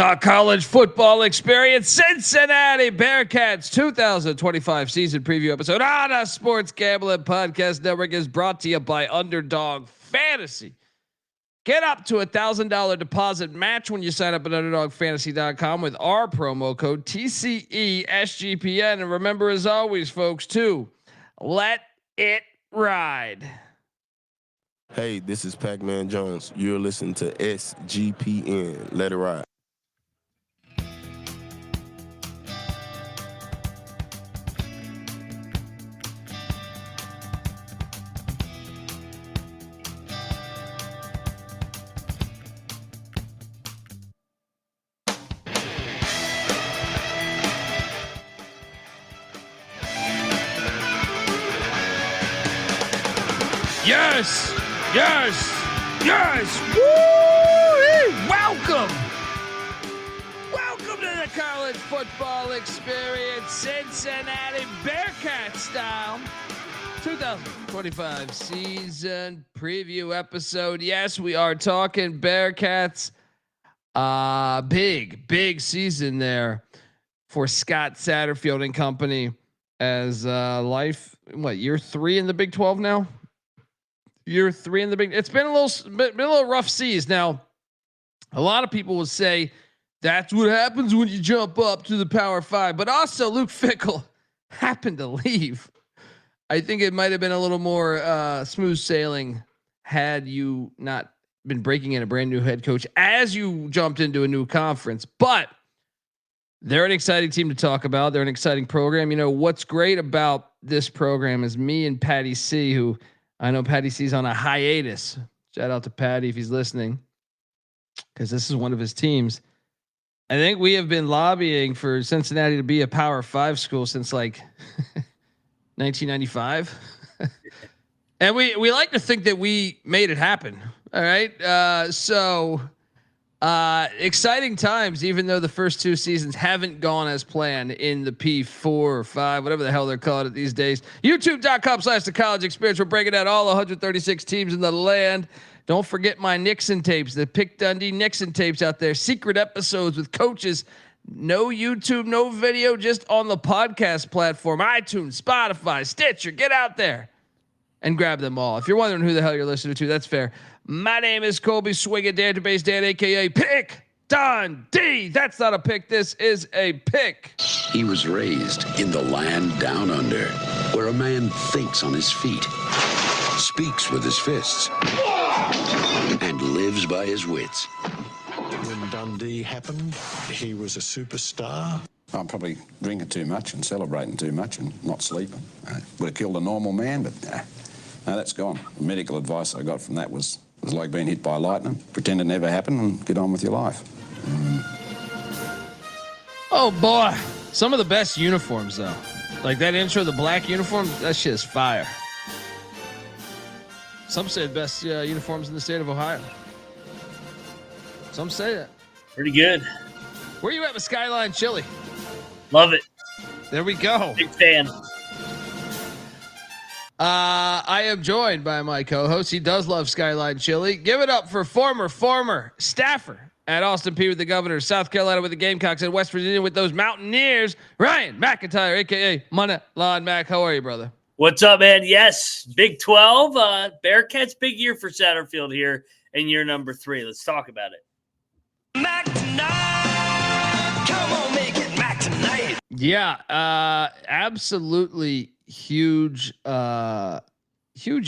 The college football experience, Cincinnati Bearcats 2025 season preview episode on a Sports Gambling Podcast Network is brought to you by Underdog Fantasy. Get up to $1,000 deposit match when you sign up at UnderdogFantasy.com with our promo code TCESGPN. And remember, as always, folks, to let it ride. Hey, this is Pac-Man Jones. You're listening to SGPN. Let it ride. Yes, yes, yes. Woo! Welcome to the college football experience, Cincinnati Bearcats style 2025 season preview episode. Yes, we are talking Bearcats. Big season there for Scott Satterfield and company as year 3 in the Big 12 now. Year 3 in the Big. It's been a little rough seas. Now, a lot of people will say that's what happens when you jump up to the Power 5. But also, Luke Fickell happened to leave. I think it might have been a little more smooth sailing had you not been breaking in a brand new head coach as you jumped into a new conference. But they're an exciting team to talk about. They're an exciting program. You know what's great about this program is me and Patty C, who I know Patty C's on a hiatus. Shout out to Patty if he's listening, because this is one of his teams. I think we have been lobbying for Cincinnati to be a Power 5 school since like 1995. And we like to think that we made it happen. All right. Exciting times, even though the first 2 seasons haven't gone as planned in the P4 or 5, whatever the hell they're calling it these days. YouTube.com/the college experience. We're breaking out all 136 teams in the land. Don't forget my Nixon tapes, the Pick Dundee Nixon tapes out there. Secret episodes with coaches. No YouTube, no video, just on the podcast platform. iTunes, Spotify, Stitcher. Get out there and grab them all. If you're wondering who the hell you're listening to, that's fair. My name is Colby Swinging Database Dan, aka Pick Dundee. That's not a pick. This is a pick. He was raised in the land down under, where a man thinks on his feet, speaks with his fists, and lives by his wits. When Dundee happened, he was a superstar. I'm probably drinking too much and celebrating too much and not sleeping. Would have killed a normal man, but no, that's gone. The medical advice I got from that was like being hit by lightning. Pretend it never happened and get on with your life. Oh boy, some of the best uniforms though. Like that intro, the black uniform, that shit is fire. Some say the best uniforms in the state of Ohio. Some say that. Pretty good. Where you at with Skyline Chili? Love it. There we go. Big fan. I am joined by my co-host. He does love Skyline Chili. Give it up for former staffer at Austin Peay with the Governors, South Carolina with the Gamecocks, and West Virginia with those Mountaineers, Ryan McIntyre, a.k.a. Money Lawn Mac. How are you, brother? What's up, man? Yes, Big 12. Bearcats, big year for Satterfield here in year number 3. Let's talk about it. Mac tonight. Come on, make it Mac tonight. Yeah, absolutely huge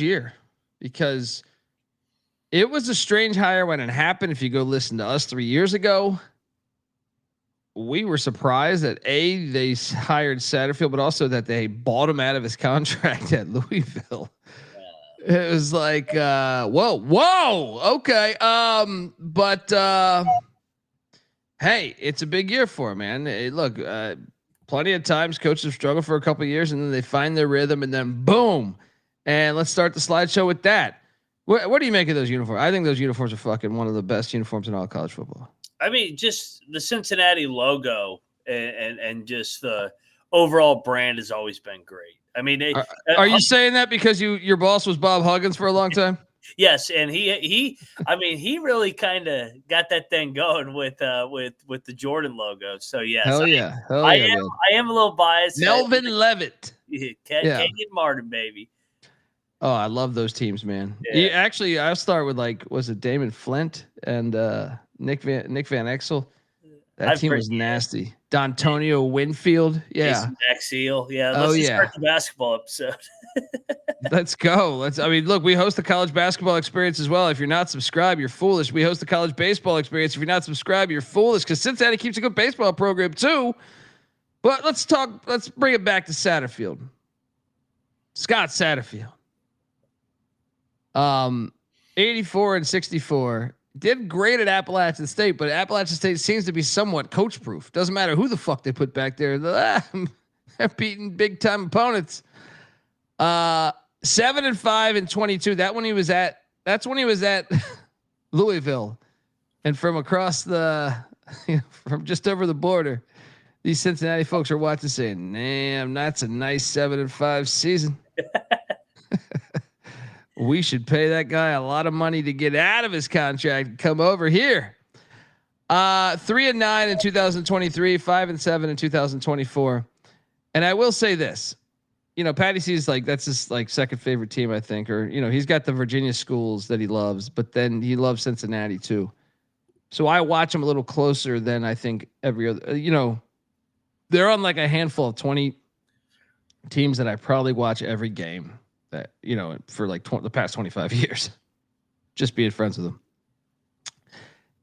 year, because it was a strange hire when it happened. If you go listen to us 3 years ago, we were surprised that they hired Satterfield, but also that they bought him out of his contract at Louisville. It was like, whoa, okay. Hey, it's a big year for him, man. Look, plenty of times coaches have struggled for a couple of years and then they find their rhythm and then boom. And let's start the slideshow with that. What do you make of those uniforms? I think those uniforms are fucking one of the best uniforms in all college football. I mean, just the Cincinnati logo and just the overall brand has always been great. I mean, are you saying that because your boss was Bob Huggins for a long time? Yes, and he I mean, he really kind of got that thing going with the Jordan logo. So yes, Hell yeah, I man. am a little biased. Melvin Levitt. Yeah. Yeah. Kenyon Martin, baby. Oh, I love those teams, man. Yeah. Actually, I'll start with was it Damon Flint and Nick Van Exel? That team was nasty. D'Antonio Winfield. Yeah. Jason Maxiel. Yeah. Let's just start the basketball episode. Let's go. Look, we host the college basketball experience as well. If you're not subscribed, you're foolish. We host the college baseball experience. If you're not subscribed, you're foolish, because Cincinnati keeps a good baseball program too. But let's bring it back to Satterfield. Scott Satterfield. 84 and 64. Did great at Appalachian State, but Appalachian State seems to be somewhat coach proof. Doesn't matter who the fuck they put back there. They're beating big time opponents. 7 and 5 and 22. That's when he was at Louisville, and from across from just over the border, these Cincinnati folks are watching, saying, "Damn, that's a nice 7 and 5 season." We should pay that guy a lot of money to get out of his contract and come over here. 3 and 9 in 2023, 5 and 7 in 2024. And I will say this, Patty C's that's his second favorite team, I think, or, he's got the Virginia schools that he loves, but then he loves Cincinnati too. So I watch him a little closer than I think every other, they're on a handful of 20 teams that I probably watch every game. That for the past 25 years, just being friends with them.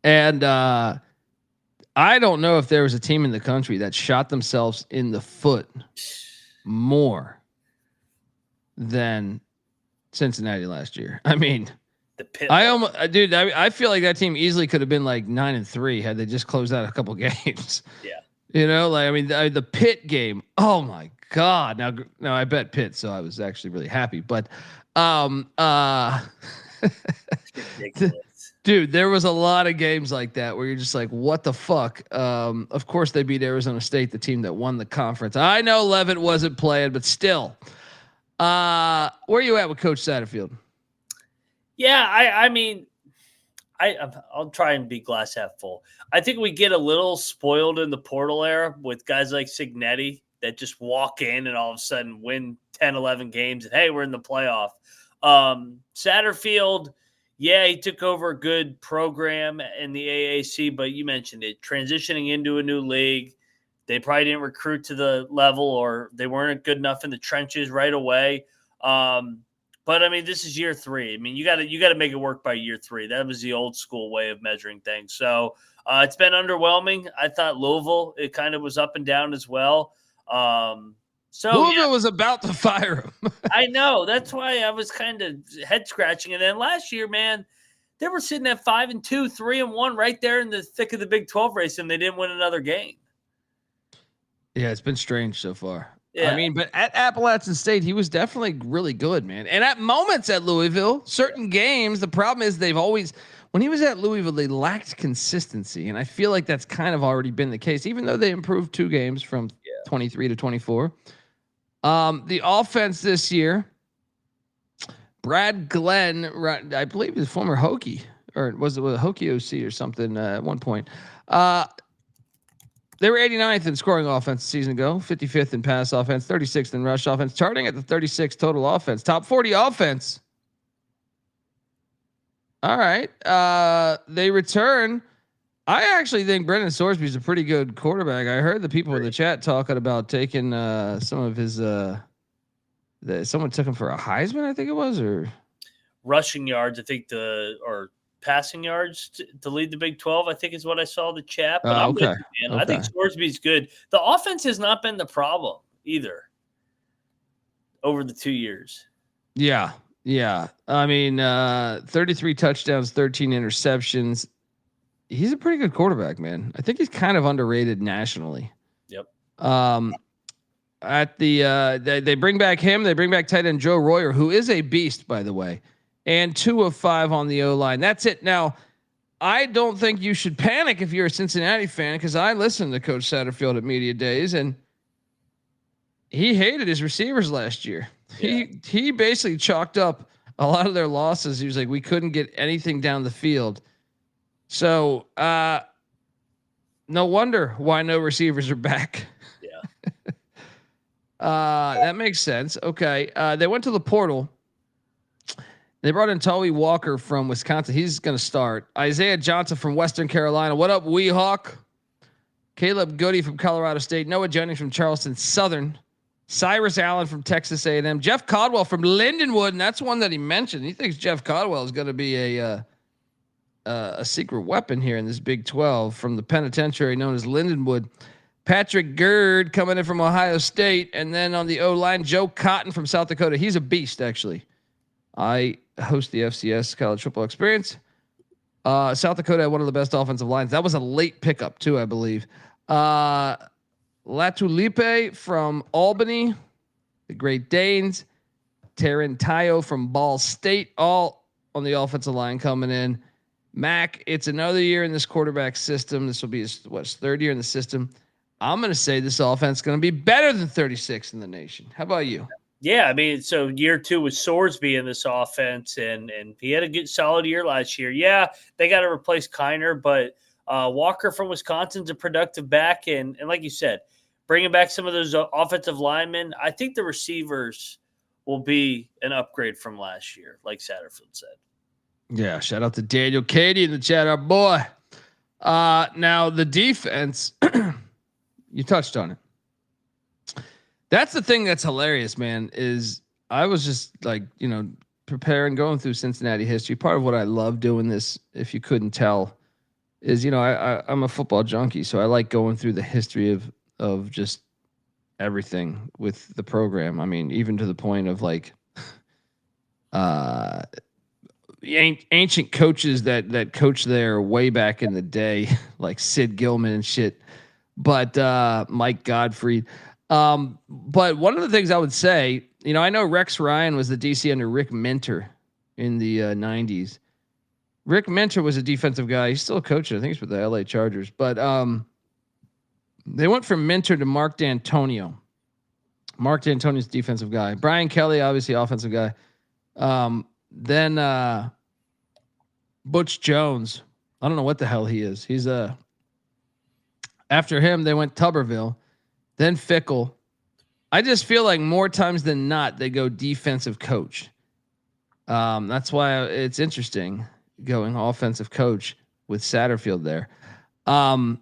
And I don't know if there was a team in the country that shot themselves in the foot more than Cincinnati last year. I mean, I feel like that team easily could have been 9 and 3 had they just closed out a couple games. Yeah. The Pitt game. Oh my God. Now I bet Pitt, so I was actually really happy. But dude, there was a lot of games like that where you're just like, what the fuck? Of course they beat Arizona State, the team that won the conference. I know Levitt wasn't playing, but still. Where are you at with Coach Satterfield? Yeah, I'll try and be glass half full. I think we get a little spoiled in the portal era with guys like Cignetti that just walk in and all of a sudden win 10, 11 games and, hey, we're in the playoff. Satterfield, yeah, he took over a good program in the AAC, but you mentioned it, transitioning into a new league. They probably didn't recruit to the level, or they weren't good enough in the trenches right away. But this is year 3. You got to make it work by year 3. That was the old school way of measuring things. So it's been underwhelming. I thought Louisville, it kind of was up and down as well. Louisville was about to fire him. I know. That's why I was kind of head scratching. And then last year, man, they were sitting at 5-2, 3-1, right there in the thick of the Big 12 race, and they didn't win another game. Yeah, it's been strange so far. Yeah. But at Appalachian State, he was definitely really good, man. And at moments at Louisville, certain games, the problem is when he was at Louisville, they lacked consistency. And I feel like that's kind of already been the case, even though they improved 2 games from 23 to 24. The offense this year, Brad Glenn, I believe he's former Hokie, or was it with Hokie OC or something at one point. They were 89th in scoring offense a season ago, 55th in pass offense, 36th in rush offense, charting at the 36th total offense, top 40 offense. All right. They return. I actually think Brendan Sorsby is a pretty good quarterback. I heard the people in the chat talking about taking some of his someone took him for a Heisman, I think it was, or rushing yards, I think or passing yards to lead the Big 12, I think is what I saw in the chat. But I'm with you, man. I think Sorsby's good. The offense has not been the problem either over the 2 years. Yeah. 33 touchdowns, 13 interceptions. He's a pretty good quarterback, man. I think he's kind of underrated nationally. Yep. At they bring back him. They bring back tight end Joe Royer, who is a beast, by the way, and 2 of 5 on the O-line. That's it. Now, I don't think you should panic if you're a Cincinnati fan, because I listened to Coach Satterfield at media days, and he hated his receivers last year. Yeah. He basically chalked up a lot of their losses, he was like, we couldn't get anything down the field. So no wonder why no receivers are back. Yeah. That makes sense. Okay. They went to the portal. They brought in Tawee Walker from Wisconsin. He's going to start. Isaiah Johnson from Western Carolina. What up, Weehawk? Caleb Goodie from Colorado State. Noah Jennings from Charleston Southern. Cyrus Allen from Texas A&M. Jeff Caldwell from Lindenwood, and that's one that he mentioned. He thinks Jeff Caldwell is going to be a secret weapon here in this Big 12 from the penitentiary known as Lindenwood. Patrick Gerd coming in from Ohio State, and then on the O-line, Joe Cotton from South Dakota. He's a beast, actually. I host the FCS College Football Experience. South Dakota had one of the best offensive lines. That was a late pickup too, I believe. Latulipe from Albany, the Great Danes. Tarantayo from Ball State, all on the offensive line coming in. Mac, it's another year in this quarterback system. This will be his third year in the system. I'm going to say this offense is going to be better than 36 in the nation. How about you? Yeah, I mean, so year 2 was Sorsby in this offense, and he had a good solid year last year. Yeah, they got to replace Kiner, but Walker from Wisconsin's a productive back, and like you said, bringing back some of those offensive linemen. I think the receivers will be an upgrade from last year, like Satterfield said. Yeah, shout out to Daniel Cady in the chat, our boy. Now the defense, you touched on it. That's the thing that's hilarious, man, is I was just like, preparing, going through Cincinnati history. Part of what I love doing this, if you couldn't tell, is, I'm a football junkie. So I like going through the history of just everything with the program. I mean, even to the point of like ancient coaches that coached there way back in the day, like Sid Gilman and shit. But Mike Godfrey. But one of the things I would say, I know Rex Ryan was the DC under Rick Minter in the 90s. Rick Minter was a defensive guy. He's still a coach. I think he's with the LA Chargers. But they went from Minter to Mark D'Antonio. Mark D'Antonio's defensive guy. Brian Kelly, obviously offensive guy. Then Butch Jones. I don't know what the hell he is. He's after him, they went Tuberville. Then Fickle. I just feel like more times than not, they go defensive coach. That's why it's interesting going offensive coach with Satterfield there. The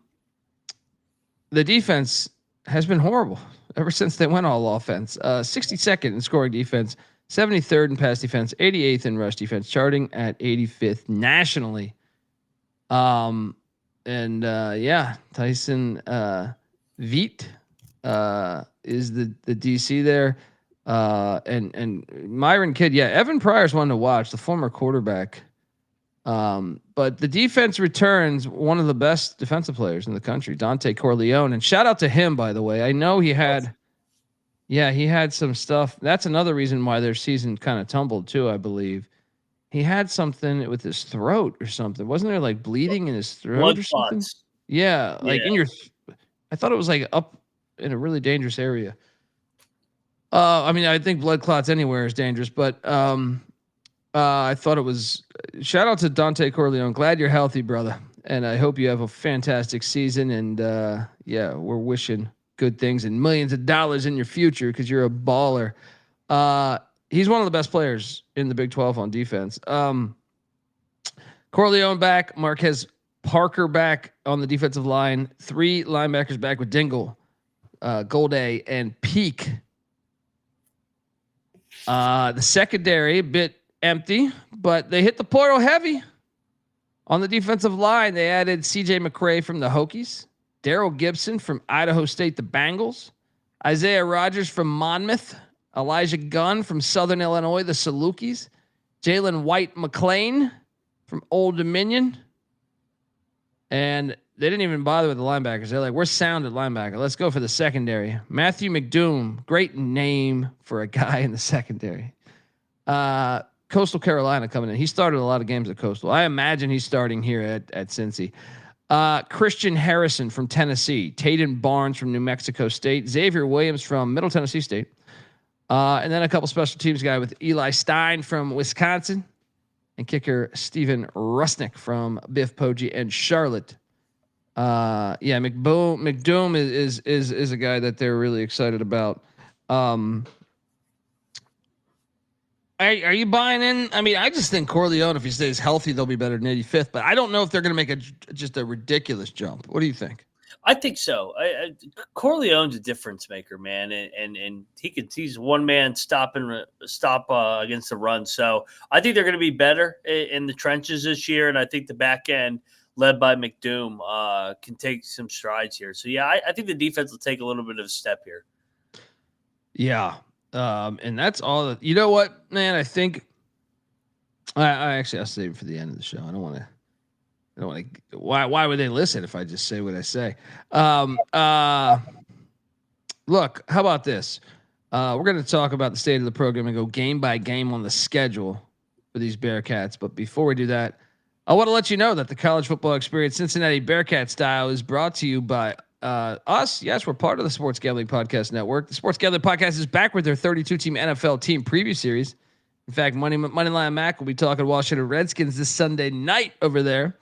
defense has been horrible ever since they went all offense. 62nd in scoring defense, 73rd in pass defense, 88th in rush defense, charting at 85th nationally. Tyson Veet is the DC there. And Myron Kidd, Evan Pryor's one to watch, the former quarterback. But the defense returns one of the best defensive players in the country, Dante Corleone. And shout out to him, by the way. I know he had some stuff. That's another reason why their season kind of tumbled too, I believe. He had something with his throat or something. Wasn't there like bleeding in his throat Blood or something? clots. Yeah, like in your I thought it was like up in a really dangerous area. I mean, I think blood clots anywhere is dangerous, but I thought it was. Shout out to Dante Corleone. Glad you're healthy, brother, and I hope you have a fantastic season. And we're wishing good things and millions of dollars in your future because you're a baller. He's one of the best players in the Big 12 on defense. Corleone back, Marquez Parker back on the defensive line. 3 linebackers back with Dingle, Golday, and Peak. The secondary a bit empty, but they hit the portal heavy. On the defensive line, they added CJ McCray from the Hokies, Daryl Gibson from Idaho State, the Bengals, Isaiah Rogers from Monmouth, Elijah Gunn from Southern Illinois, the Salukis, Jalen White McLean from Old Dominion. And they didn't even bother with the linebackers. They're like, we're sound at linebacker. Let's go for the secondary. Matthew McDoom, great name for a guy in the secondary. Coastal Carolina coming in. He started a lot of games at Coastal. I imagine he's starting here at Cincy. Christian Harrison from Tennessee. Taden Barnes from New Mexico State. Xavier Williams from Middle Tennessee State. And then a couple special teams guy with Eli Stein from Wisconsin and kicker Steven Rusnick from Biff Poggi and Charlotte. McDoom is a guy that they're really excited about. Are you buying in? I mean, I just think Corleone, if he stays healthy, they'll be better than 85th. But I don't know if they're going to make just a ridiculous jump. What do you think? I think so. Corleone's a difference maker, man, and he's one man stop against the run. So I think they're going to be better in the trenches this year, and I think the back end, led by McDoom, can take some strides here. So yeah, I think the defense will take a little bit of a step here. Yeah, and that's all. You know what, man? I think I'll save it for the end of the show. I don't want to. Why would they listen if I just say what I say? Look, how about this? We're going to talk about the state of the program and go game by game on the schedule for these Bearcats. But before we do that, I want to let you know that the college football experience Cincinnati Bearcat style is brought to you by us. Yes, we're part of the Sports Gambling Podcast Network. The Sports Gambling Podcast is back with their 32-team NFL team preview series. In fact, Moneyline Mac will be talking Washington Redskins this Sunday night over there.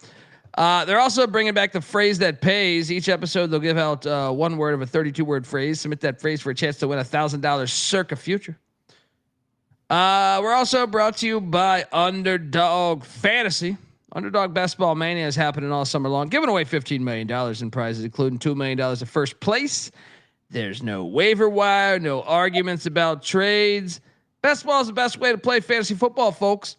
They're also bringing back the phrase that pays. Each episode, they'll give out one word of a 32-word phrase. Submit that phrase for a chance to win $1,000 circa future. We're also brought to you by Underdog Fantasy. Underdog Basketball Mania is happening all summer long, giving away $15 million in prizes, including $2 million in first place. There's no waiver wire, no arguments about trades. Basketball is the best way to play fantasy football, folks.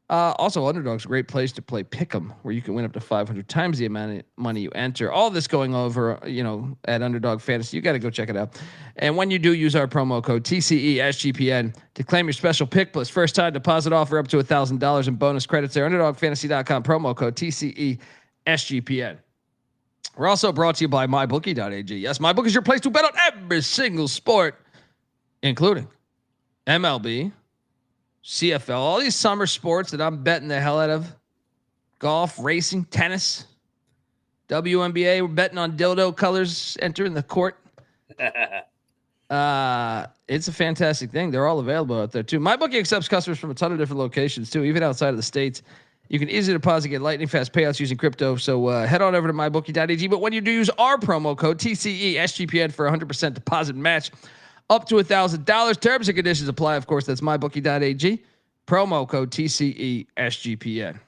Also, Underdog's a great place to play Pick'em, where you can win up to 500 times the amount of money you enter. All this going over, at Underdog Fantasy. You got to go check it out. And when you do, use our promo code TCESGPN to claim your special pick plus first time deposit offer up to $1,000 in bonus credits there. UnderdogFantasy.com, promo code TCESGPN. We're also brought to you by MyBookie.ag. Yes, MyBookie is your place to bet on every single sport, including MLB, CFL, all these summer sports that I'm betting the hell out of. Golf, racing, tennis, WNBA. We're betting on dildo colors entering the court. It's a fantastic thing. They're all available out there too. MyBookie accepts customers from a ton of different locations too, even outside of the States. You can easily deposit, get lightning fast payouts using crypto. So head on over to mybookie.ag. But when you do, use our promo code TCESGPN for 100% deposit match up to $1,000. Terms and conditions apply. Of course, that's mybookie.ag. Promo code TCESGPN.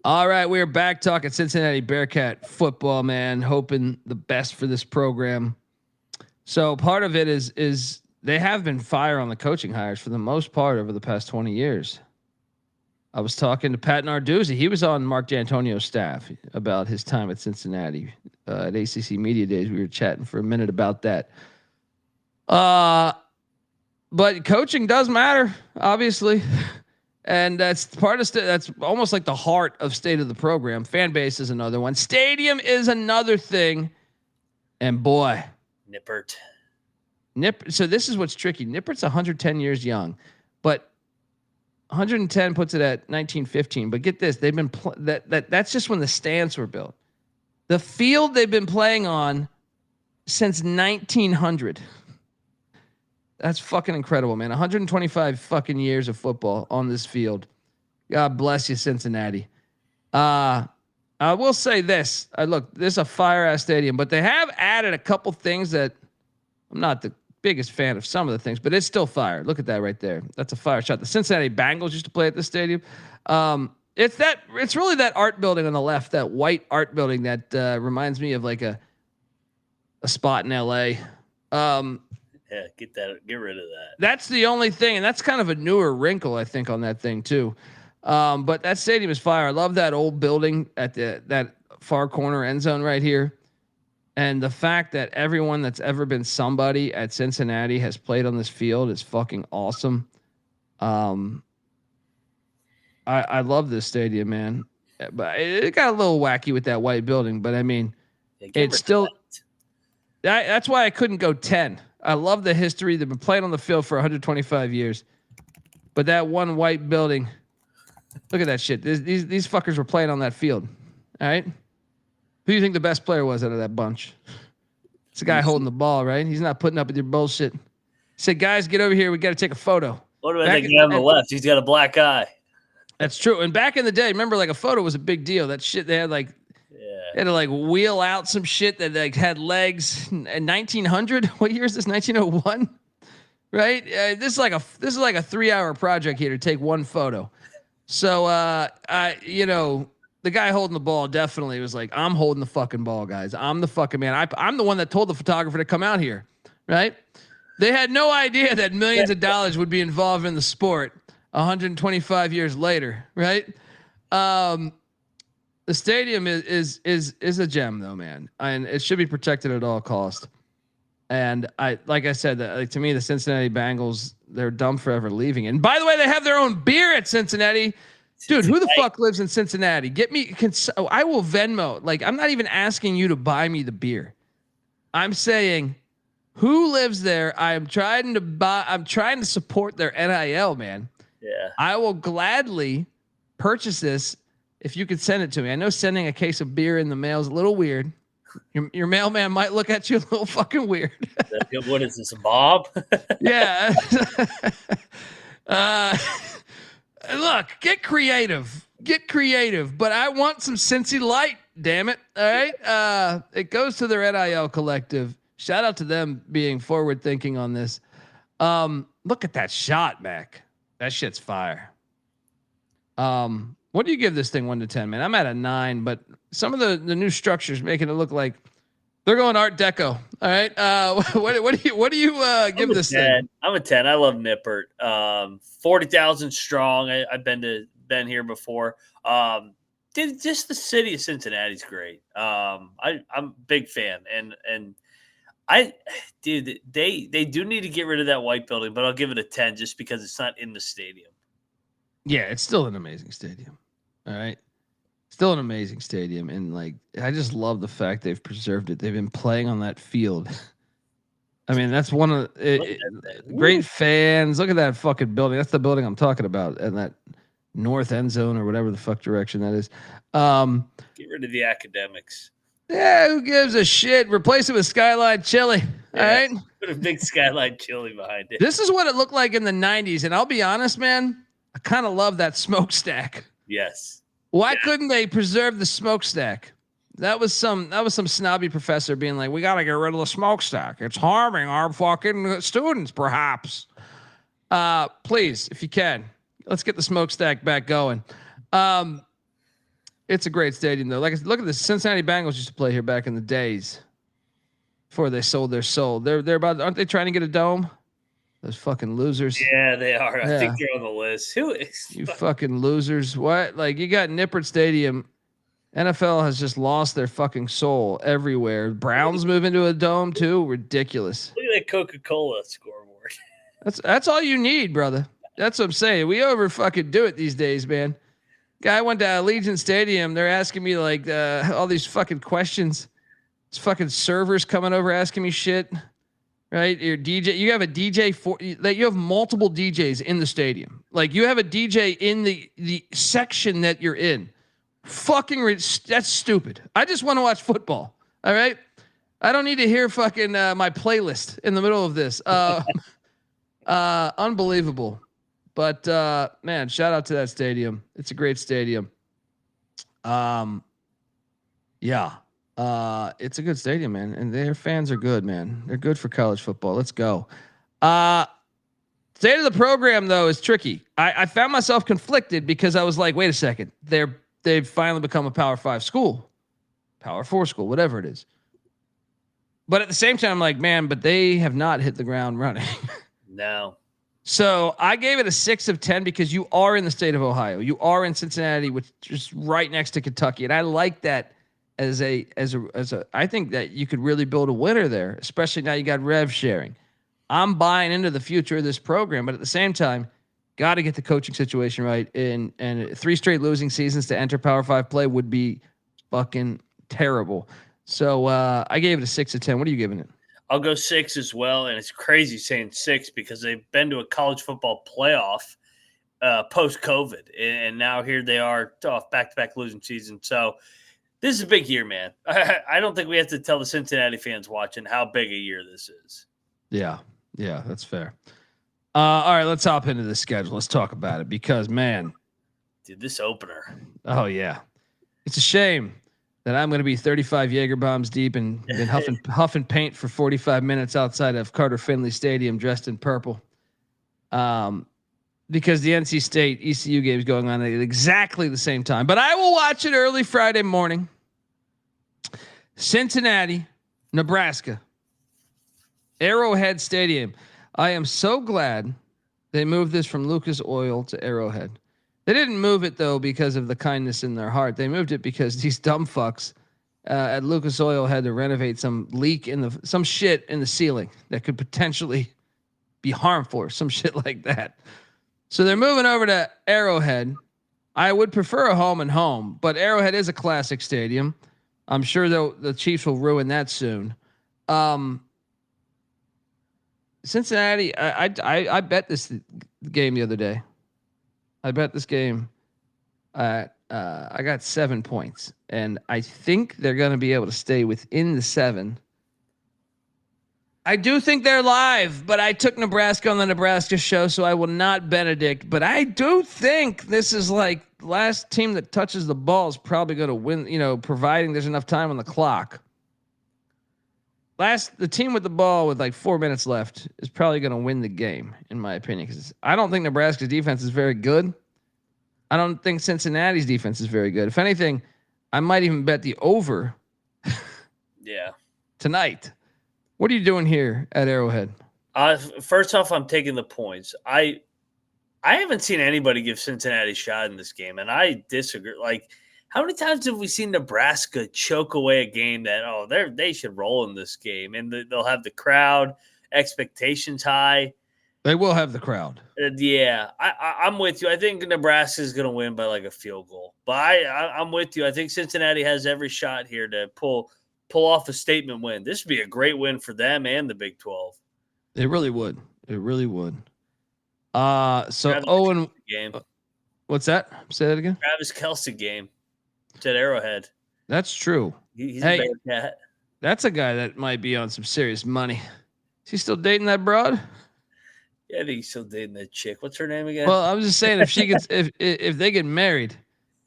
All right, we're back talking Cincinnati Bearcat football, man. Hoping the best for this program. So part of it is they have been fire on the coaching hires for the most part over the past 20 years. I was talking to Pat Narduzzi. He was on Mark D'Antonio's staff about his time at Cincinnati at ACC Media Days. We were chatting for a minute about that. But coaching does matter, obviously. And that's part of that's almost like the heart of state of the program. Fan base is another one. Stadium is another thing. And boy, Nippert. So this is what's tricky. Nippert's 110 years young, but 110 puts it at 1915. But get this, they've been that's just when the stands were built. The field they've been playing on since 1900. That's fucking incredible, man. 125 fucking years of football on this field. God bless you, Cincinnati. I will say this. Look, this is a fire-ass stadium, but they have added a couple things that I'm not the biggest fan of some of the things, but it's still fire. Look at that right there. That's a fire shot. The Cincinnati Bengals used to play at this stadium. It's really that art building on the left, that white art building that reminds me of like a spot in LA. Yeah, get rid of that. That's the only thing, and that's kind of a newer wrinkle, I think, on that thing too. But that stadium is fire. I love that old building at that far corner end zone right here. And the fact that everyone that's ever been somebody at Cincinnati has played on this field is fucking awesome. I love this stadium, man. But it got a little wacky with that white building, but I mean, it's still. That's why I couldn't go 10. I love the history. They've been playing on the field for 125 years, but that one white building. Look at that shit. These fuckers were playing on that field. All right. Who do you think the best player was out of that bunch? It's the guy holding the ball, right? He's not putting up with your bullshit. said, guys, get over here. We got to take a photo. What about that guy on the left? He's got a black eye. That's true. And back in the day, remember, like a photo was a big deal. That shit, they had like, they had to like wheel out some shit that like had legs. In 1900, what year is this? 1901, right? This is like a 3-hour project here to take one photo. So, the guy holding the ball definitely was like, I'm holding the fucking ball, guys. I'm the fucking man. I'm the one that told the photographer to come out here, right? They had no idea that millions of dollars would be involved in the sport 125 years later, right? The stadium is a gem, though, man, and it should be protected at all costs. And like I said, to me, the Cincinnati Bengals, they're dumb for ever leaving. And by the way, they have their own beer at Cincinnati. Dude, who the fuck lives in Cincinnati? Get me. I will Venmo. Like, I'm not even asking you to buy me the beer. I'm saying, who lives there? I'm trying to support their NIL, man. Yeah. I will gladly purchase this if you could send it to me. I know sending a case of beer in the mail is a little weird. Your mailman might look at you a little fucking weird. What is this, Bob? Yeah. Look, get creative, but I want some Cincy Light, damn it. All right. It goes to their NIL collective. Shout out to them being forward thinking on this. Look at that shot, Mac. That shit's fire. What do you give this thing 1 to 10, man? I'm at a 9, but some of the new structures making it look like they're going Art Deco. All right. What do you give this thing? I'm a 10. I love Nippert. 40,000 strong. I've been here before. Just the city of Cincinnati's great. I'm a big fan, and they do need to get rid of that white building, but I'll give it a 10 just because it's not in the stadium. Yeah, it's still an amazing stadium. All right. Still an amazing stadium. And like, I just love the fact they've preserved it. They've been playing on that field. I mean, that's one of great fans. Look at that fucking building. That's the building I'm talking about. And that north end zone or whatever the fuck direction that is. Get rid of the academics. Yeah, who gives a shit? Replace it with Skyline Chili. Yeah, all right. Put a big Skyline Chili behind it. This is what it looked like in the 90s. And I'll be honest, man, I kind of love that smokestack. Yes. Why couldn't they preserve the smokestack? That was some snobby professor being like, we got to get rid of the smokestack. It's harming our fucking students, perhaps. Please, if you can, let's get the smokestack back going. It's a great stadium, though. Look at this. Cincinnati Bengals used to play here back in the days before they sold their soul. They're about, aren't they trying to get a dome? Those fucking losers. Yeah, they are. I think they're on the list. Who is you fucking losers? What? Like, you got Nippert Stadium. NFL has just lost their fucking soul everywhere. Browns move into a dome too. Ridiculous. Look at that Coca-Cola scoreboard. That's all you need, brother. That's what I'm saying. We over fucking do it these days, man. Guy went to Allegiant Stadium. They're asking me like all these fucking questions. It's fucking servers coming over asking me shit. Right, your DJ. You have a DJ you have multiple DJs in the stadium. Like, you have a DJ in the section that you're in. Fucking that's stupid. I just want to watch football. All right, I don't need to hear fucking my playlist in the middle of this. Unbelievable. But man, shout out to that stadium. It's a great stadium. Yeah. It's a good stadium, man, and their fans are good, man. They're good for college football. Let's go. State of the program, though, is tricky. I found myself conflicted because I was like, wait a second. They've finally become a Power 5 school, Power 4 school, whatever it is. But at the same time, I'm like, man, but they have not hit the ground running. No. So I gave it a 6 of 10 because you are in the state of Ohio. You are in Cincinnati, which is right next to Kentucky, and I like that. As a, I think that you could really build a winner there, especially now you got rev sharing. I'm buying into the future of this program, but at the same time, got to get the coaching situation right. And 3 straight losing seasons to enter Power 5 play would be fucking terrible. So I gave it a 6 of 10. What are you giving it? I'll go 6 as well, and it's crazy saying 6 because they've been to a college football playoff post-COVID, and now here they are off back-to-back losing season. So. This is a big year, man. I don't think we have to tell the Cincinnati fans watching how big a year this is. Yeah. Yeah, that's fair. All right, let's hop into the schedule. Let's talk about it because, man, Dude, this opener. oh yeah, it's a shame that I'm going to be 35 Jaeger bombs deep and huffing paint for 45 minutes outside of Carter Finley Stadium, dressed in purple. Because the NC State ECU game is going on at exactly the same time. But I will watch it early Friday morning. Cincinnati, Nebraska, Arrowhead Stadium. I am so glad they moved this from Lucas Oil to Arrowhead. They didn't move it though because of the kindness in their heart. They moved it because these dumb fucks at Lucas Oil had to renovate some leak in some shit in the ceiling that could potentially be harmful or some shit like that. So they're moving over to Arrowhead. I would prefer a home and home, but Arrowhead is a classic stadium. I'm sure the Chiefs will ruin that soon. Cincinnati, I bet this game the other day. I bet this game. I got 7 points, and I think they're going to be able to stay within the 7. I do think they're live, but I took Nebraska on the Nebraska show, so I will not Benedict. But I do think this is like last team that touches the ball is probably going to win, providing there's enough time on the clock. The team with the ball with like 4 minutes left is probably going to win the game, in my opinion, because I don't think Nebraska's defense is very good. I don't think Cincinnati's defense is very good. If anything, I might even bet the over. Yeah. Tonight. What are you doing here at Arrowhead? First off, I'm taking the points. I haven't seen anybody give Cincinnati a shot in this game, and I disagree. Like, how many times have we seen Nebraska choke away a game that they should roll in this game, and they'll have the crowd, expectations high. They will have the crowd. Yeah, I'm with you. I think Nebraska is going to win by like a field goal, but I'm with you. I think Cincinnati has every shot here to pull off a statement win. This would be a great win for them and the Big 12. It really would. It really would. So Owen, game. What's that? Say that again. Travis Kelce game. It's at Arrowhead. That's true. He's a Bearcat. That's a guy that might be on some serious money. Is he still dating that broad? Yeah, I think he's still dating that chick. What's her name again? Well, I was just saying if she gets if they get married,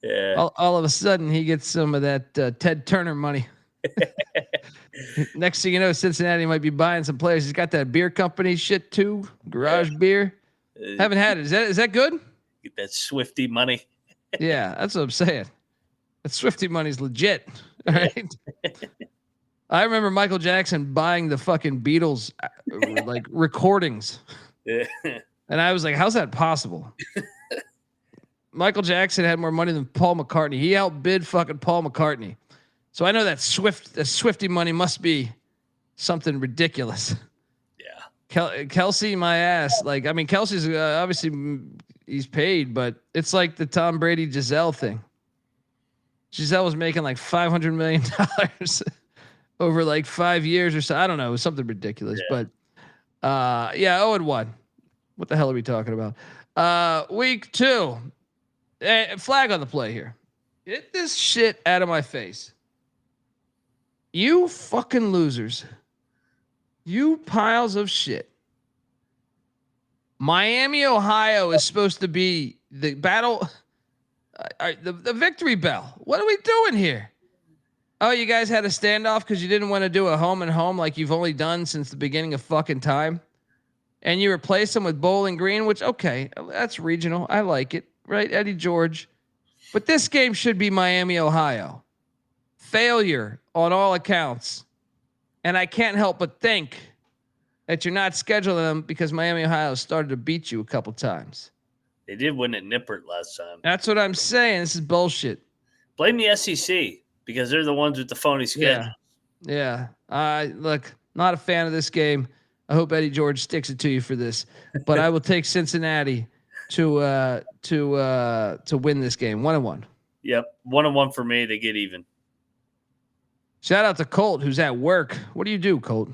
yeah, all of a sudden he gets some of that Ted Turner money. Next thing you know, Cincinnati might be buying some players. He's got that beer company shit too, Garage Beer. Haven't had it. Is that good? Get that Swifty money. Yeah, that's what I'm saying. That Swifty money's legit. All right. I remember Michael Jackson buying the fucking Beatles like recordings. Yeah. And I was like, how's that possible? Michael Jackson had more money than Paul McCartney. He outbid fucking Paul McCartney. So I know that Swifty money must be something ridiculous. Yeah. Kelsey, my ass. Like, I mean, Kelsey's obviously he's paid, but it's like the Tom Brady Giselle thing. Giselle was making like $500 million over like 5 years or so. I don't know. It was something ridiculous, but 0-1. What the hell are we talking about? Week 2. Flag on the play here. Get this shit out of my face. You fucking losers. You piles of shit. Miami, Ohio is supposed to be the battle, the victory bell. What are we doing here? Oh, you guys had a standoff because you didn't want to do a home and home like you've only done since the beginning of fucking time. And you replace them with Bowling Green, which, okay, that's regional. I like it, right? Eddie George. But this game should be Miami, Ohio. Failure on all accounts. And I can't help but think that you're not scheduling them because Miami, Ohio started to beat you a couple times. They did win at Nippert last time. That's what I'm saying. This is bullshit. Blame the SEC because they're the ones with the phony schedule. Yeah. Look, not a fan of this game. I hope Eddie George sticks it to you for this, but I will take Cincinnati to win this game. 1-1. Yep. 1-1 for me. They get even. Shout out to Colt, who's at work. What do you do, Colt?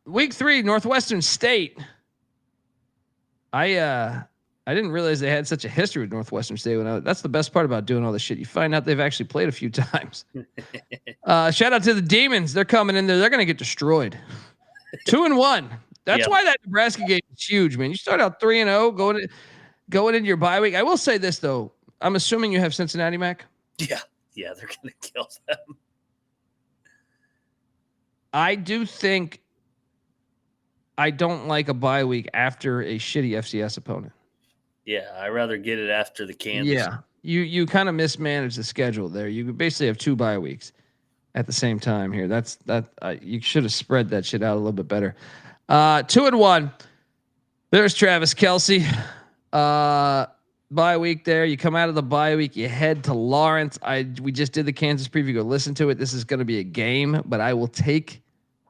Week 3, Northwestern State. I didn't realize they had such a history with Northwestern State. That's the best part about doing all this shit. You find out they've actually played a few times. Shout out to the Demons. They're coming in there. They're going to get destroyed. 2-1. That's Yep. why that Nebraska game is huge, man. You start out 3-0 going into your bye week. I will say this though. I'm assuming you have Cincinnati, Mac. Yeah, they're gonna kill them. I do think I don't like a bye week after a shitty FCS opponent. Yeah, I'd rather get it after the Kansas. Yeah, you kind of mismanage the schedule there. You basically have 2 bye weeks at the same time here. You should have spread that shit out a little bit better. 2-1. There's Travis Kelce. Bye week there. You come out of the bye week, you head to Lawrence. We just did the Kansas preview. Go listen to it. This is going to be a game, but I will take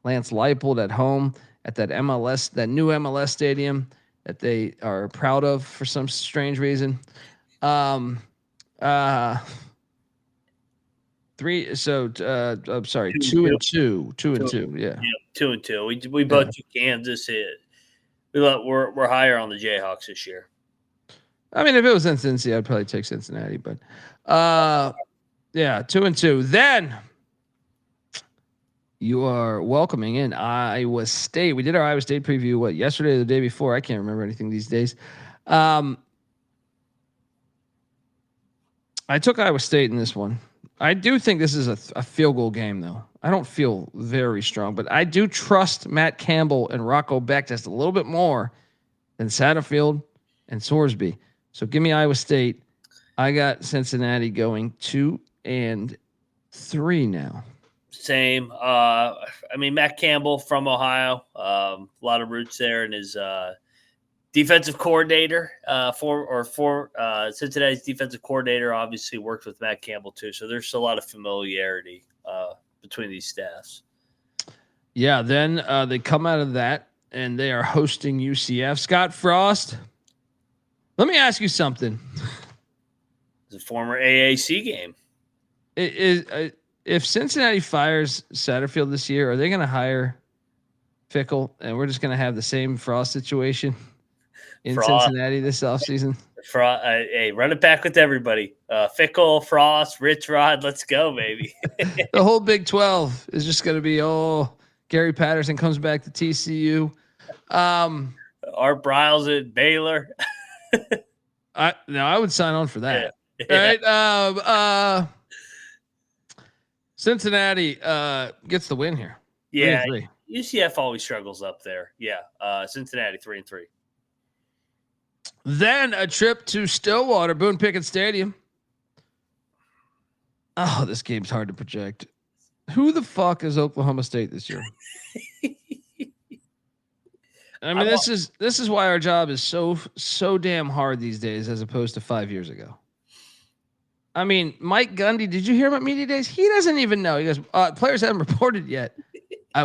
Lance Leipold at home at that new MLS stadium that they are proud of for some strange reason. 3. So I'm sorry, 2-2. 2-2. Yeah. 2-2. We both took Kansas. We're higher on the Jayhawks this year. I mean, if it was in Cincinnati, I'd probably take Cincinnati, but 2-2. Then you are welcoming in Iowa State. We did our Iowa State preview yesterday or the day before. I can't remember anything these days. I took Iowa State in this one. I do think this is a field goal game, though. I don't feel very strong, but I do trust Matt Campbell and Rocco Beck just a little bit more than Satterfield and Sorsby. So give me Iowa State. I got Cincinnati going 2-3 now. Same. I mean, Matt Campbell from Ohio, a lot of roots there, and his defensive coordinator for Cincinnati's defensive coordinator obviously worked with Matt Campbell too. So there's a lot of familiarity between these staffs. Yeah. Then they come out of that and they are hosting UCF. Scott Frost. Let me ask you something. It's a former AAC game. If Cincinnati fires Satterfield this year, are they going to hire Fickle and we're just going to have the same Frost situation in Cincinnati this offseason? Hey, run it back with everybody. Fickle, Frost, Rich Rod. Let's go, baby. The whole Big 12 is just going to be, Gary Patterson comes back to TCU. Art Briles at Baylor. I would sign on for that. Yeah. Right. Cincinnati gets the win here. Yeah. 3-3. UCF always struggles up there. Yeah. Cincinnati 3-3. Then a trip to Stillwater, Boone Pickett Stadium. Oh, this game's hard to project. Who the fuck is Oklahoma State this year? I mean, this is why our job is so damn hard these days as opposed to 5 years ago. I mean, Mike Gundy, did you hear about media days? He doesn't even know. He goes, players haven't reported yet.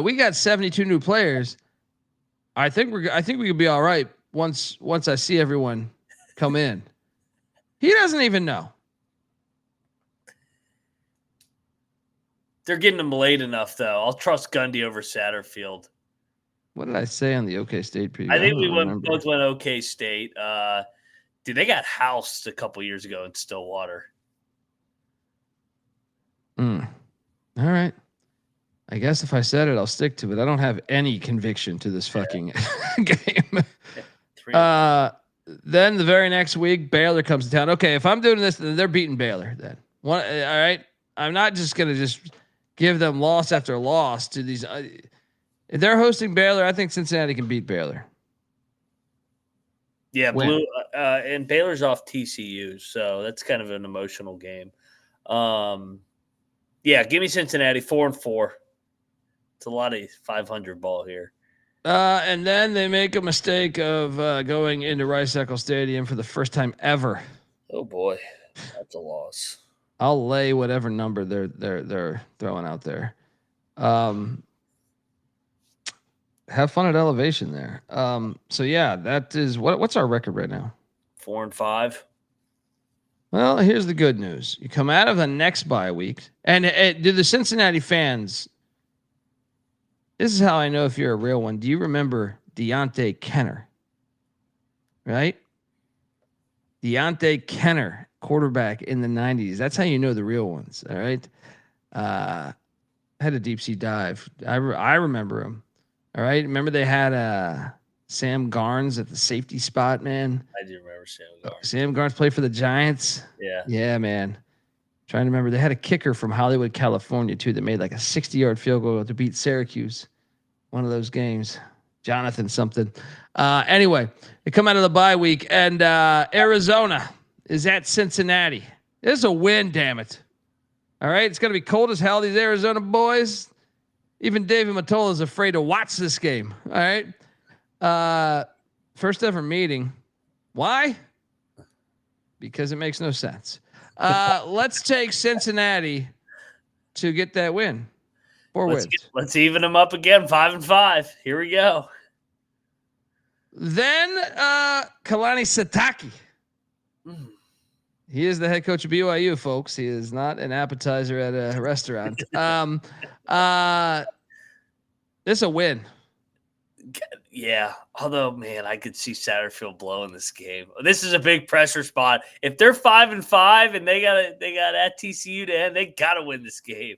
We got 72 new players. I think we could be all right once I see everyone come in. He doesn't even know. They're getting them late enough, though. I'll trust Gundy over Satterfield. What did I say on the OK State preview? I think we both went OK State. Dude, they got housed a couple years ago in Stillwater. All right. I guess if I said it, I'll stick to it. I don't have any conviction to this fucking game. Then the very next week, Baylor comes to town. Okay, if I'm doing this, then they're beating Baylor. Then all right. I'm not just gonna give them loss after loss to these. If they're hosting Baylor, I think Cincinnati can beat Baylor. Yeah, and Baylor's off TCU, so that's kind of an emotional game. Yeah, give me Cincinnati 4-4. It's a lot of 500 ball here. And then they make a mistake of going into Rice-Eccles Stadium for the first time ever. Oh boy, that's a loss. I'll lay whatever number they're throwing out there. Have fun at elevation there. So yeah, that is what's our record right now? 4-5. Well, here's the good news. You come out of the next bye week, and do the Cincinnati fans, this is how I know if you're a real one. Do you remember Deontay Kenner? Right? Deontay Kenner, quarterback in the 90s. That's how you know the real ones. All right. Had a deep sea dive. I remember him. All right. Remember they had Sam Garnes at the safety spot, man. I do remember Sam Garnes. Sam Garnes played for the Giants. Yeah. Yeah, man. Trying to remember. They had a kicker from Hollywood, California, too, that made like a 60-yard field goal to beat Syracuse. One of those games. Jonathan something. Anyway, they come out of the bye week, and Arizona is at Cincinnati. This is a win, damn it. All right. It's going to be cold as hell, these Arizona boys. Even David Matola is afraid to watch this game. All right. First ever meeting. Why? Because it makes no sense. Let's take Cincinnati to get that win. 4 wins. Let's even them up again. 5-5. Here we go. Then Kalani Sitake. He is the head coach of BYU, folks. He is not an appetizer at a restaurant. This is a win. Yeah. Although, man, I could see Satterfield blowing this game. This is a big pressure spot. If they're 5-5 and they got at TCU to end, they gotta win this game.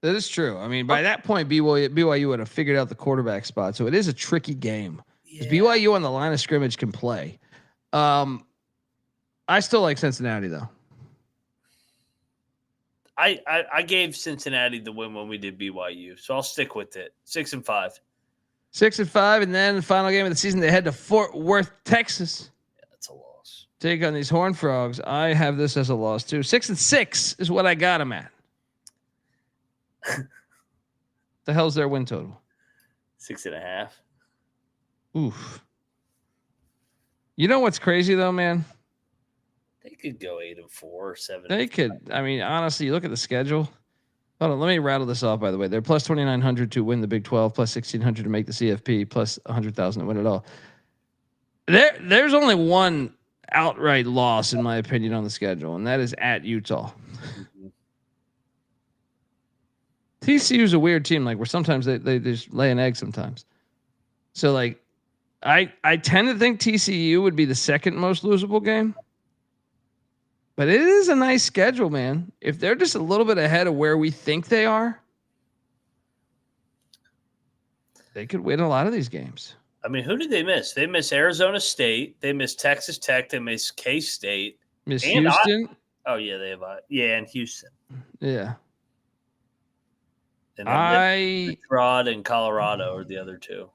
That is true. I mean, by that point, BYU would have figured out the quarterback spot. So it is a tricky game. Yeah. BYU on the line of scrimmage can play. I still like Cincinnati though. I gave Cincinnati the win when we did BYU, so I'll stick with it. 6-5. 6-5, and then the final game of the season, they head to Fort Worth, Texas. Yeah, that's a loss. Take on these Horned Frogs. I have this as a loss too. 6-6 is what I got them at. The hell's their win total? 6.5. Oof. You know what's crazy though, man? They could go 8-4 or 7. They could. I mean, honestly, you look at the schedule. Hold on, let me rattle this off. By the way, they're plus 2,900 to win the Big 12, plus 1,600 to make the CFP, plus 100,000 to win it all. There's only one outright loss, in my opinion, on the schedule, and that is at Utah. TCU's a weird team, like where sometimes they just lay an egg sometimes. So like, I tend to think TCU would be the second most losable game. But it is a nice schedule, man. If they're just a little bit ahead of where we think they are, they could win a lot of these games. I mean, who did they miss? They missed Arizona State. They missed Texas Tech. They missed K-State. Miss Houston. They have and Houston. Yeah. And Rod and Colorado are the other two.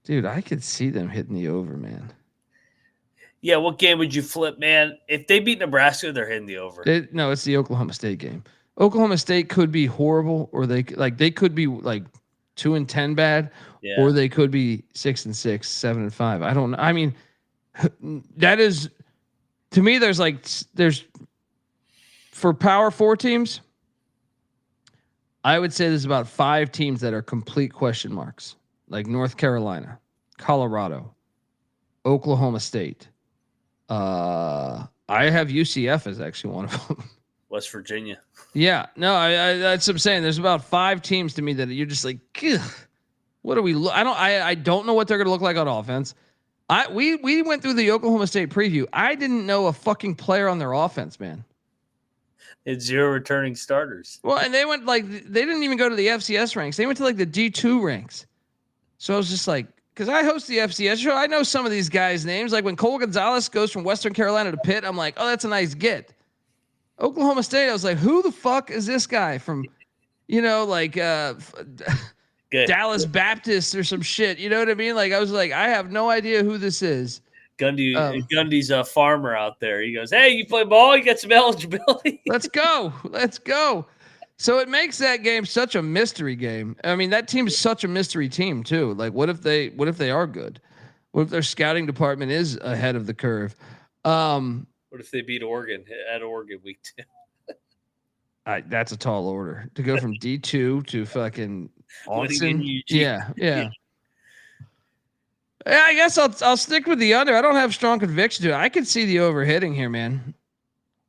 Dude, I could see them hitting the over, man. Yeah, what game would you flip, man? If they beat Nebraska, they're hitting the over. No, it's the Oklahoma State game. Oklahoma State could be horrible, or they could be like 2-10 bad, or they could be 6-6, 7-5. I don't know. I mean, that is, to me, there's for Power 4 teams, I would say there's about 5 teams that are complete question marks, like North Carolina, Colorado, Oklahoma State. I have UCF as actually one of them. West Virginia. Yeah, no, I that's what I'm saying. There's about 5 teams to me that you're just like, what are we? I don't know what they're gonna look like on offense. We went through the Oklahoma State preview. I didn't know a fucking player on their offense, man. It's 0 returning starters. Well, and they didn't even go to the FCS ranks. They went to like the D2 ranks. So I was just like, because I host the FCS show, I know some of these guys' names. Like when Cole Gonzalez goes from Western Carolina to Pitt, I'm like, oh, that's a nice get. Oklahoma State, I was like, who the fuck is this guy from, Dallas Baptist or some shit? You know what I mean? Like I was like, I have no idea who this is. Gundy's a farmer out there. He goes, hey, you play ball? You got some eligibility. Let's go. So it makes that game such a mystery game. I mean, that team is such a mystery team too. Like, what if they are good? What if their scouting department is ahead of the curve? What if they beat Oregon at Oregon week 2? That's a tall order to go from D2 to fucking Austin. Yeah. I guess I'll stick with the under. I don't have strong conviction to it. I could see the over hitting here, man.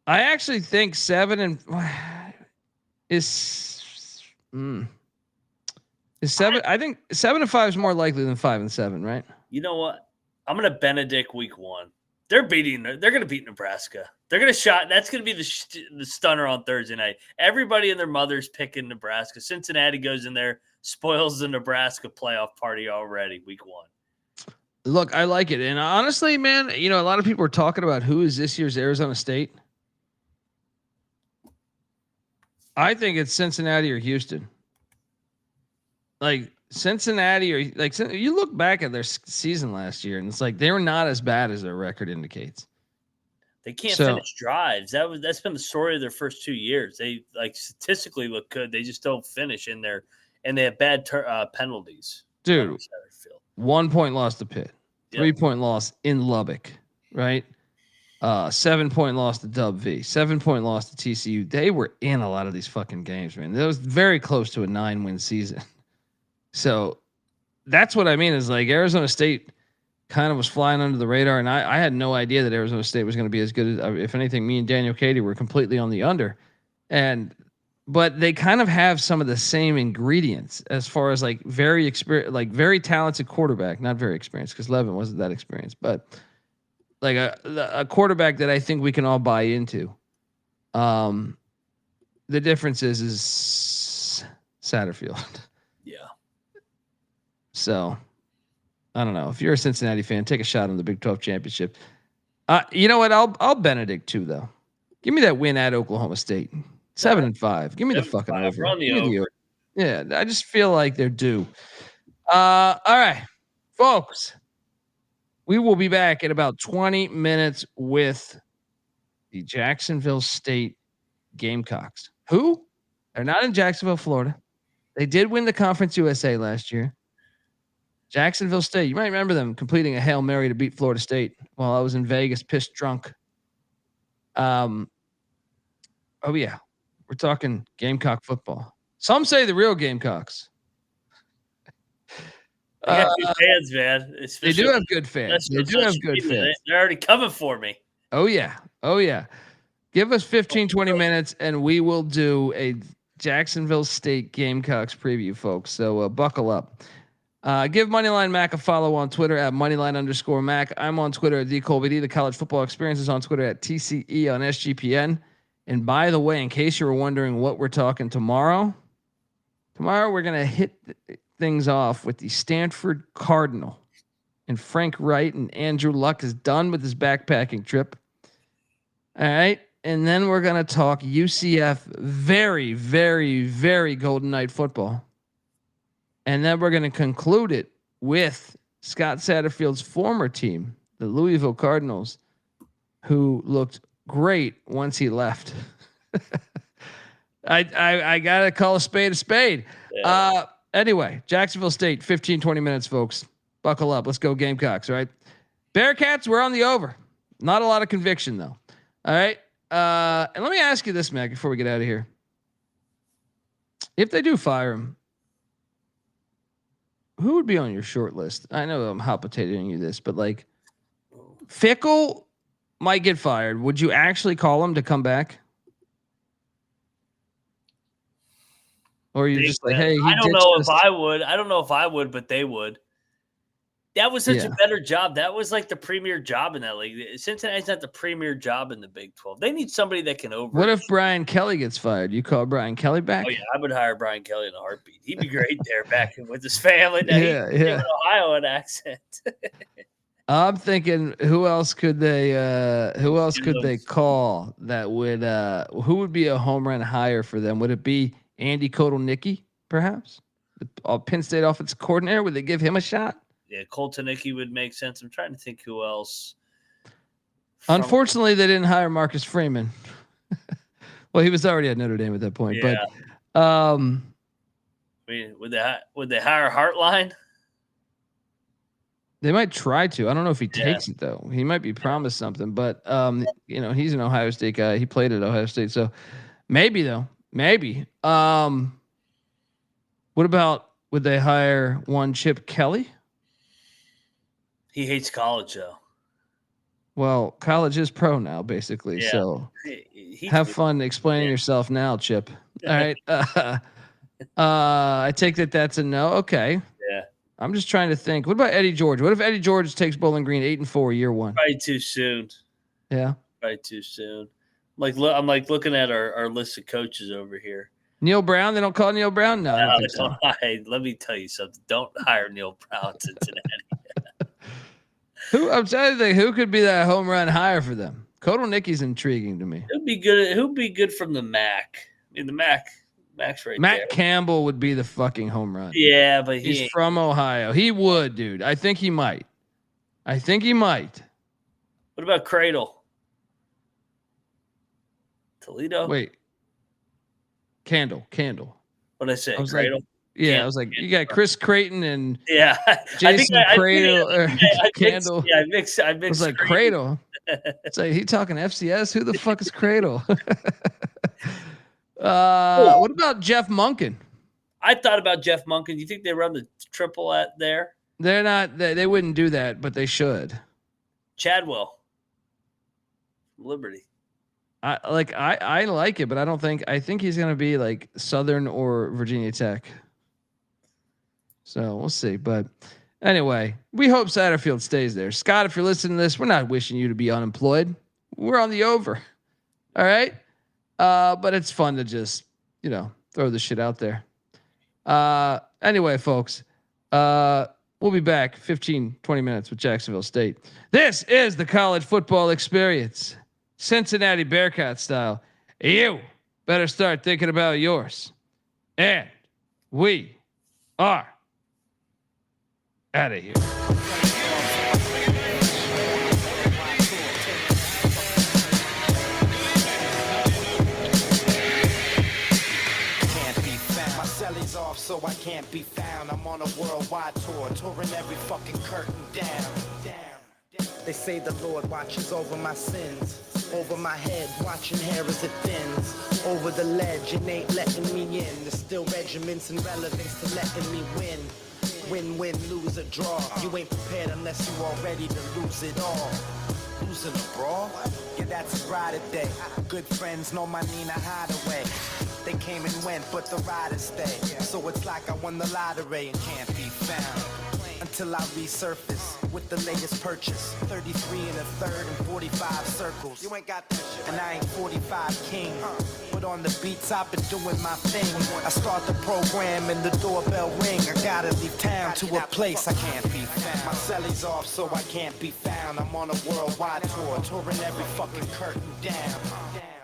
I actually think 7 is 7. I think 7-5 is more likely than 5-7, right? You know what? I'm gonna Benedict week 1. They're gonna beat Nebraska. They're gonna shot. That's gonna be the stunner on Thursday night. Everybody and their mother's picking Nebraska. Cincinnati goes in there, spoils the Nebraska playoff party already. Week 1. Look, I like it. And honestly, man, a lot of people are talking about who is this year's Arizona State. I think it's Cincinnati or Houston. Like Cincinnati or you look back at their season last year and it's like they were not as bad as their record indicates. They can't finish drives. That's been the story of their first 2 years. They statistically look good. They just don't finish in there, and they have bad penalties. Dude, 1 point loss to Pitt, 3 point loss in Lubbock, right? 7 point loss to Dub V, 7 point loss to TCU. They were in a lot of these fucking games, man. That was very close to a 9-win season. So that's what I mean is like Arizona State kind of was flying under the radar. And I had no idea that Arizona State was going to be as good as, if anything, me and Daniel Katie were completely on the under. But they kind of have some of the same ingredients as far as like very experienced, like very talented quarterback, not very experienced because Levin wasn't that experienced, but like a quarterback that I think we can all buy into. The difference is Satterfield. Yeah. So I don't know. If you're a Cincinnati fan, take a shot on the Big 12 championship. You know what? I'll Benedict too, though. Give me that win at Oklahoma State. 7-5. Give me the fucking over. Run the over. Yeah, I just feel like they're due. All right, folks. We will be back in about 20 minutes with the Jacksonville State Gamecocks, who are not in Jacksonville, Florida. They did win the Conference USA last year. Jacksonville State, you might remember them completing a Hail Mary to beat Florida State while I was in Vegas, pissed drunk. Oh, yeah. We're talking Gamecock football. Some say the real Gamecocks. They got good fans, man. They do have good fans. They do have good fans. They're already coming for me. Oh, yeah. Oh, yeah. Give us 15, 20 minutes, and we will do a Jacksonville State Gamecocks preview, folks. So buckle up. Give Moneyline Mac a follow on Twitter at Moneyline_Mac. I'm on Twitter at DColbyD. The College Football Experience is on Twitter at TCE on SGPN. And by the way, in case you were wondering what we're talking tomorrow we're going to hit things off with the Stanford Cardinal. And Frank Wright and Andrew Luck is done with his backpacking trip. All right. And then we're going to talk UCF very, very, very Golden Knight football. And then we're going to conclude it with Scott Satterfield's former team, the Louisville Cardinals, who looked great once he left. I got to call a spade a spade. Yeah. Anyway, Jacksonville State, 15, 20 minutes, folks. Buckle up. Let's go Gamecocks, all right? Bearcats, we're on the over. Not a lot of conviction, though. All right? And let me ask you this, Mac, before we get out of here. If they do fire him, who would be on your short list? I know I'm hot potatoing you this, but like Fickle might get fired. Would you actually call him to come back? Or are you just like, hey, I don't know if I would. I don't know if I would, but they would. That was such a better job. That was like the premier job in that league. Cincinnati's not the premier job in the Big 12. They need somebody that can over. What if Brian Kelly gets fired? You call Brian Kelly back? Oh, yeah. I would hire Brian Kelly in a heartbeat. He'd be great there back with his family. Yeah. An Ohioan accent. I'm thinking, who else could they call that would who would be a home run hire for them? Would it be Andy Kotelnicki, perhaps? The Penn State offensive coordinator? Would they give him a shot? Yeah, Kotelnicki would make sense. I'm trying to think who else. Unfortunately, they didn't hire Marcus Freeman. Well, he was already at Notre Dame at that point. Yeah. But I mean, would they hire Hartline? They might try to. I don't know if he takes it though. He might be promised something, but he's an Ohio State guy. He played at Ohio State, so maybe though. Maybe. What about, would they hire one Chip Kelly? He hates college though. Well, college is pro now, basically. Yeah. So have fun explaining yourself now, Chip. All right. I take that's a no. Okay. Yeah. I'm just trying to think. What about Eddie George? What if Eddie George takes Bowling Green 8-4 year one? Probably too soon. Yeah. Probably too soon. I'm looking at our list of coaches over here. Neil Brown? They don't call Neil Brown? No, I don't think so. Hey, let me tell you something. Don't hire Neil Brown in Cincinnati. I'm trying to think who could be that home run hire for them. Kotelnicki's intriguing to me. Who'd be good from the MAC? I mean, the Mac's right Matt there. Campbell would be the fucking home run. Yeah, but he's from Ohio. He would, dude. I think he might. What about Cradle? Toledo? Wait. Candle. What did I say? I was Cradle? like, yeah, I was like, you got Chris Creighton and Jason Cradle or Candle. I mixed. I was like Cradle. It's like he talking FCS. Who the fuck is Cradle? What about Jeff Monken? I thought about Jeff Monken. Do you think they run the triple at there? They're not. They wouldn't do that, but they should. Chadwell, Liberty. I like it, but I think he's gonna be like Southern or Virginia Tech. So we'll see. But anyway, we hope Satterfield stays there. Scott, if you're listening to this, we're not wishing you to be unemployed. We're on the over. All right. But it's fun to just, throw the shit out there. Anyway, folks, we'll be back 15, 20 minutes with Jacksonville State. This is the college football experience, Cincinnati Bearcat style. You better start thinking about yours. And we are out of here. Off, so I can't be found. I'm on a worldwide tour, touring every fucking curtain down. They say the Lord watches over my sins, over my head, watching hair as it thins, over the ledge, and ain't letting me in. There's still regiments and relevance to letting me win. Win, lose or draw. You ain't prepared unless you all ready to lose it all. Losing a brawl? Yeah, that's a Friday day. Good friends know my Nina Hideaway. They came and went, but the riders stay. So it's like I won the lottery and can't be found until I resurface with the latest purchase. 33 and a third and 45 circles. You ain't got that shit. And I ain't 45 king. But on the beats, I've been doing my thing. I start the program and the doorbell ring. I gotta leave town to a place I can't be found. My celly's off, so I can't be found. I'm on a worldwide tour, touring every fucking curtain down.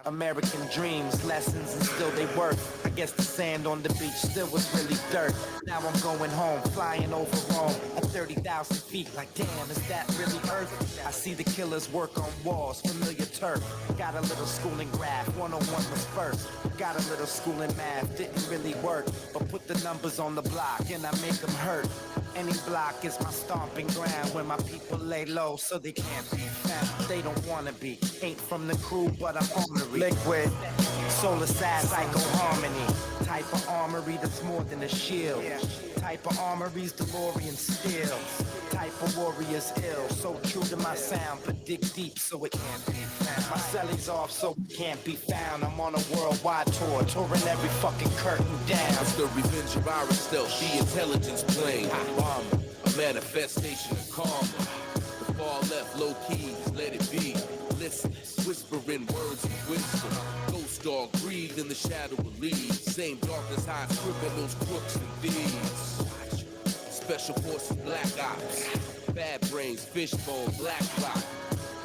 American dreams, lessons, and still they work. I guess the sand on the beach still was really dirt. Now I'm going home, flying over Rome at 30,000 feet. Like, damn, is that really Earth? I see the killers work on walls, familiar turf. Got a little school in graph, 101 was first. Got a little school in math, didn't really work. But put the numbers on the block and I make them hurt. Any block is my stomping ground where my people lay low so they can't be found. They don't wanna be, ain't from the crew, but I'm honorary. Liquid, solar sad, psycho harmony. Type of armory that's more than a shield. Type of armory's DeLorean steel. Type of warrior's ill. So true to my sound, but dig deep so it can't be found. My celly's off so it can't be found. I'm on a worldwide tour, touring every fucking curtain down. It's the revenge of our stealth, the intelligence plane. Bomber, a manifestation of karma. The far left, low keys, let it be. Listen, whispering words of wisdom. Ghost dog breathe in the shadow of leaves. Same darkness hides criminals, crooks, and thieves. Special forces, black ops. Bad brains, fishbone, black rock.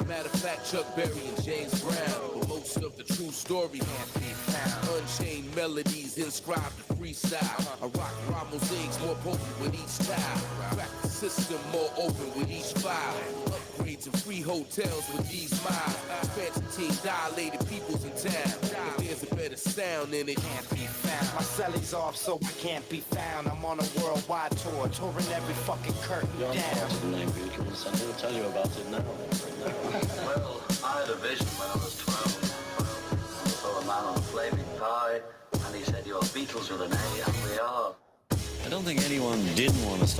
Matter of fact, Chuck Berry and James Brown. But most of the true story can't be found. Unchained melodies inscribed to freestyle. I rock rhyme mosaics more potent with each style. Crack the system more open with each file. Upgrades and free hotels with these miles. Expansion team dilated peoples in town. But there's a better sound in it. Can't be found. My celly's off so I can't be found. I'm on a worldwide tour, touring every fucking curtain down. I'll tell you about it now. Well, I had a vision when I was 12. I saw a man on a flaming pie, and he said, "Your Beatles with an A," and we are. I don't think anyone didn't want to stop